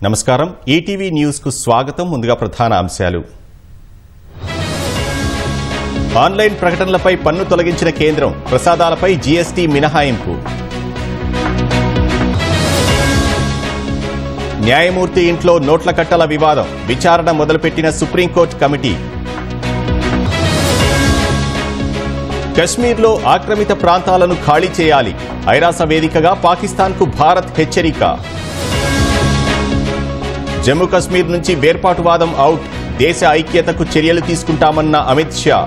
నమస్కారం ETV news కు స్వాగతం. ముందుగా ప్రధాన అంశాలు. ఆన్లైన్ ప్రకటనలపై పన్ను తొలగించిన కేంద్రం, ప్రసాదాలపై జీఎస్టీ మినహాయింపు. న్యాయమూర్తి ఇంట్లో నోట్ల కట్టల వివాదం, విచారణ మొదలుపెట్టిన సుప్రీంకోర్టు కమిటీ. కశ్మీర్లో ఆక్రమిత ప్రాంతాలను ఖాళీ చేయాలి, ఐరాస వేదికగా పాకిస్తాన్కు భారత్ హెచ్చరిక. జమ్మూ కశ్మీర్ నుంచి వేర్పాటువాదం అవుట్, దేశ ఐక్యతకు చర్యలు తీసుకుంటామన్న అమిత్ షా.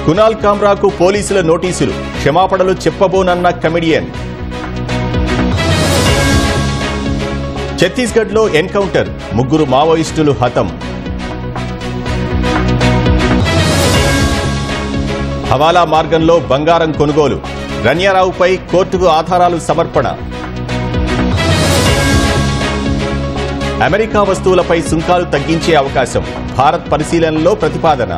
కునాల్ కామ్రాకు పోలీసుల నోటీసులు, క్షమాపణలు చెప్పబోనన్న కమెడియన్. ఛత్తీస్గఢ్లో ఎన్కౌంటర్, 3 మావోయిస్టులు హతం. హవాలా మార్గంలో బంగారం కొనుగోలు, రన్యారావుపై కోర్టుకు ఆధారాలు సమర్పణ. అమెరికా వస్తువులపై సుంకాలు తగ్గించే అవకాశం, భారత్ పరిశీలనలో ప్రతిపాదన.